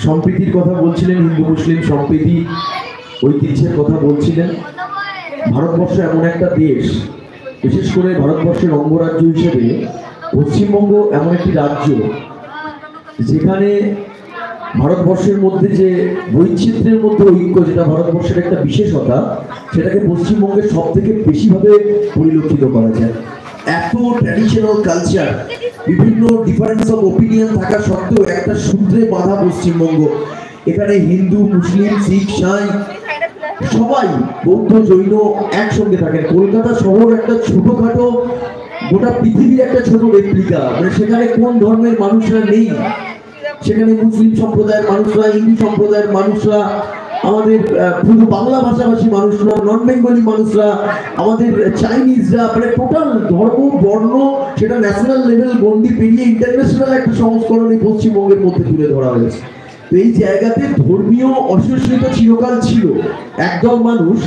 সম্প্রীতির কথা বলছিলেন, হিন্দু মুসলিম সম্প্রীতি ঐতিহ্যের কথা বলছিলেন। ভারতবর্ষ এমন একটা দেশ, বিশেষ করে ভারতবর্ষের অঙ্গরাজ্য হিসেবে পশ্চিমবঙ্গ এমন একটি রাজ্য যেখানে ভারতবর্ষের মধ্যে যে বৈচিত্র্যের মধ্যে ঐক্য, যেটা ভারতবর্ষের একটা বিশেষতা, সেটাকে পশ্চিমবঙ্গের সব থেকে বেশিভাবে পরিলক্ষিত করা যায়। এত ট্র্যাডিশনাল কালচার, বিভিন্ন ডিফারেন্স অফ ওপিনিয়ন থাকা সত্ত্বেও একটা সূত্রে বাঁধা পশ্চিমবঙ্গ। এখানে হিন্দু, মুসলিম, শিখ, সাঁই সবাই, বৌদ্ধ, জৈন একসঙ্গে থাকেন। কলকাতা শহর একটা ছোটখাটো, গোটা পৃথিবীর একটা ছোট রেপ্লিকা। মানে সেখানে কোন ধর্মের মানুষরা নেই, সেখানে মুসলিম সম্প্রদায়ের মানুষরা, হিন্দু সম্প্রদায়ের মানুষরা, আমাদের পুরো বাংলা ভাষাভাষী মানুষরা, নন বেঙ্গলি মানুষরা, আমাদের চাইনিজরা, মানে টোটাল ধর্ম বর্ণ সেটা ন্যাশনাল লেভেল গন্ডি পেরিয়ে ইন্টারন্যাশনাল একটা সংস্করণ এই পশ্চিমবঙ্গের মধ্যে তুলে ধরা হয়েছে। তো এই জায়গাতে ধর্মীয় অসহিষ্ণুতা চিরকাল ছিল। একদল মানুষ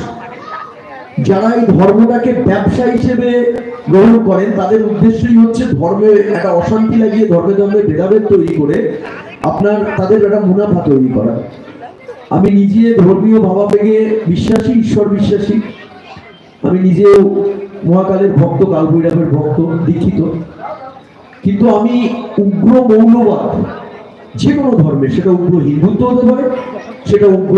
যারা এই ধর্মটাকে ব্যবসা হিসেবে গ্রহণ করেন, তাদের উদ্দেশ্যই হচ্ছে ধর্মে একটা অশান্তি লাগিয়ে, ধর্মে ধর্মে ভেদাভেদ তৈরি করে আপনার তাদের একটা মুনাফা তৈরি করা। আমি নিজে ধর্মীয় ভাবাবেগে বিশ্বাসী, ঈশ্বর বিশ্বাসী। আমি নিজেও মহাকালের ভক্ত, কালভৈরবের ভক্ত, দীক্ষিত। কিন্তু আমি উগ্র মৌলবাদ যে কোনো ধর্মের, সেটা উগ্র হিন্দুত্ব হতে পারে, সেটা উগ্র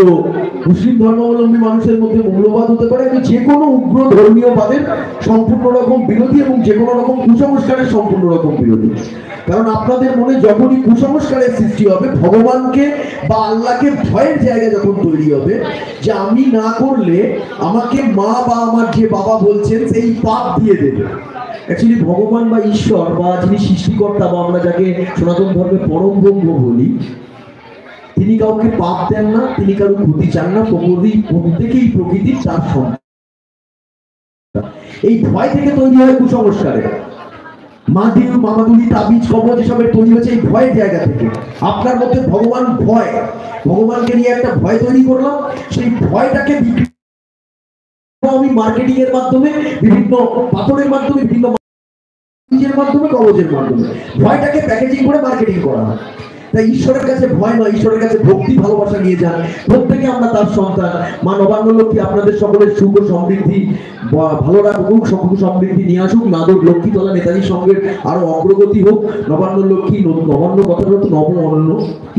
মুসলিম ধর্মাবলম্বী মানুষের মধ্যে মৌলবাদ হতে পারে, আমি যে কোনো উগ্র ধর্মীয়বাদের সম্পূর্ণ রকম বিরোধী এবং যে কোনো রকম কুসংস্কারের সম্পূর্ণ রকম বিরোধী। কারণ আপনাদের মনে যখনই কুসংস্কারের সৃষ্টি হবে, ভগবানকে বা আল্লাহকে ভয়ের জায়গা যখন তৈরি হবে, যে আমি না করলে আমাকে মা বা আমার যে বাবা বলছেন সেই পাপ দিয়ে দেবে। অ্যাকচুয়ালি ভগবান বা ঈশ্বর বা যিনি সৃষ্টিকর্তা, বা আমরা যাকে সনাতন ধর্মে পরম ব্রহ্ম বলি, তিনি কাউকে পাপ দেন না, তিনি কারো ক্ষতি চান না। প্রত্যেকেই প্রকৃতির তার সন্তান। এই ভয় থেকে তৈরি হয় কুসংস্কারে। মাদিউ, মামাদুলি, তাবিজ, কবজ এসবের তৈরি হয়েছে এই ভয়ের জায়গা থেকে। আপনার মধ্যে ভগবান ভয়, ভগবানকে নিয়ে একটা ভয় তৈরি করলাম, সেই ভয়টাকে আমি মার্কেটিং এর মাধ্যমে, বিভিন্ন পাথরের মাধ্যমে, বিভিন্ন মাধ্যমে, কবজের মাধ্যমে ভয়টাকে প্যাকেজিং করে মার্কেটিং করা হয়। তাই ঈশ্বরের কাছে ভয় নয়, ঈশ্বরের কাছে ভক্তি ভালোবাসা নিয়ে যান। প্রত্যেকে আমরা তার সন্তান। মা নবান্ন লক্ষ্মী আপনাদের সকলের সুখ ও সমৃদ্ধি ভালো রাখুক, সুখ সমৃদ্ধি নিয়ে আসুক। নাদর লক্ষ্মীতলা নেতাজি সঙ্গের আরো অগ্রগতি হোক। নবান্ন লক্ষ্মী, নবান্ন কথাটা হচ্ছে নব অন্ন,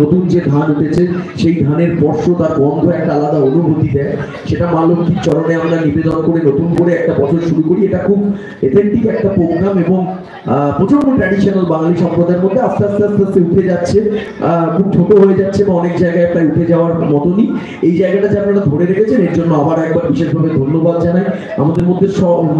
নতুন যে ধান উঠেছে সেই ধানের স্পর্শ, তার গন্ধ একটা আলাদা অনুভূতি দেয়। সেটা মা লক্ষ্মীর চরণে আমরা নিবেদন করে নতুন করে একটা বছর শুরু করি। এটা খুব এথেন্টিক একটা প্রোগ্রাম এবং প্রচন্ড ট্র্যাডিশনাল বাঙালি সম্প্রদায়ের মধ্যে আস্তে আস্তে আস্তে আস্তে উঠে যাচ্ছে, খুব ছোট হয়ে যাচ্ছে বা অনেক জায়গায় প্রায় উঠে যাওয়ার মতনই। এই জায়গাটা যে আপনারা ধরে রেখেছেন, এর জন্য আবার একবার বিশেষভাবে ধন্যবাদ জানাই। আমাদের মধ্যে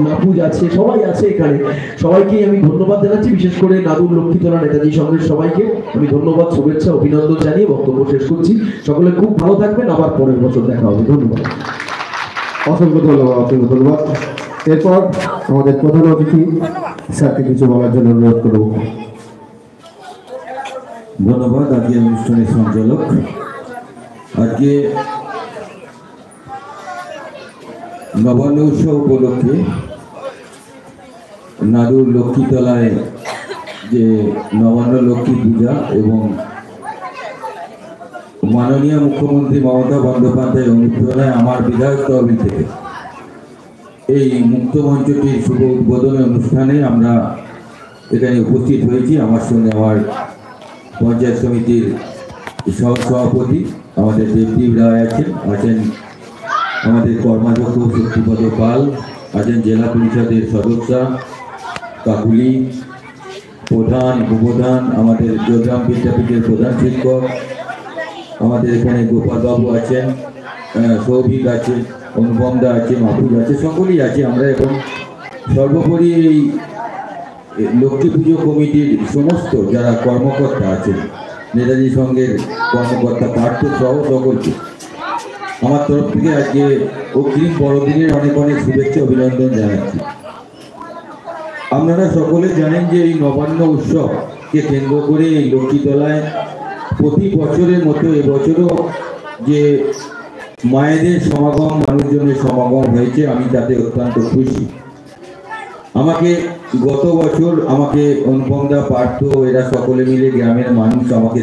নাপুজ আছে, সবাই আছে এখানে, সবাইকেই আমি ধন্যবাদ জানাচ্ছি। বিশেষ করে নাদুর লক্ষ্মীতলা নেতাজি সঙ্গের সবাইকে আমি ধন্যবাদ, শুভেচ্ছা, অভিনন্দন জানিয়ে বক্তব্য শেষ করছি। সকলে খুব ভালো থাকবেন, আবার পরের বছর দেখা হবে। ধন্যবাদ, অসংখ্য ধন্যবাদ, অসংখ্য ধন্যবাদ। এরপর আমাদের প্রধান অতিথি স্যারকে কিছু বলার জন্য অনুরোধ করব। ধন্যবাদ। আজকে অনুষ্ঠানের সঞ্চালক, আজকে নবান্ন উৎসব উপলক্ষে নাদুর লক্ষ্মীতলায় যে নবান্ন লক্ষ্মী পূজা এবং মাননীয় মুখ্যমন্ত্রী মমতা বন্দ্যোপাধ্যায় অনুপ্রেরণায় আমার বিধায়ক তহবিল থেকে এই মুক্ত মঞ্চটির শুভ উদ্বোধনী অনুষ্ঠানে আমরা এখানে উপস্থিত হয়েছি। আমার সঙ্গে আমার পঞ্চায়েত সমিতির সভাপতি আমাদের দেবদীপ রায় আছেন আমাদের কর্মাধ্যক্ষ শক্তিপদ পাল আছেন, জেলা পরিষদের সদস্য কাকুলি, প্রধান, উপপ্রধান, আমাদের যোগরাম বিদ্যাপীঠের প্রধান শিক্ষক, আমাদের এখানে গোপালবাবু আছেন, সৌভিক আছে, অনুপমদা আছে, মাহফুজ আছে, সকলেই আছে। আমরা এখন সর্বোপরি এই লক্ষ্মী পুজো কমিটির সমস্ত যারা কর্মকর্তা আছেন, নেতাজি সঙ্গের কর্মকর্তা পার্থ সহ সকলকে আমার তরফ থেকে আজকে অগ্রিম বড়দিনের অনেক অনেক শুভেচ্ছা, অভিনন্দন জানাচ্ছি। আপনারা সকলে জানেন যে এই নবান্ন উৎসবকে কেন্দ্র করে এই লক্ষ্মীতলায় প্রতি বছরের মতো এবছরও যে মায়েদের সমাগম, মানুষজনের সমাগম হয়েছে, আমি তাতে অত্যন্ত খুশি। আমাকে গত বছর আমাকে অনুপমদা, পার্থ এরা সকলে মিলে গ্রামের মানুষ আমাকে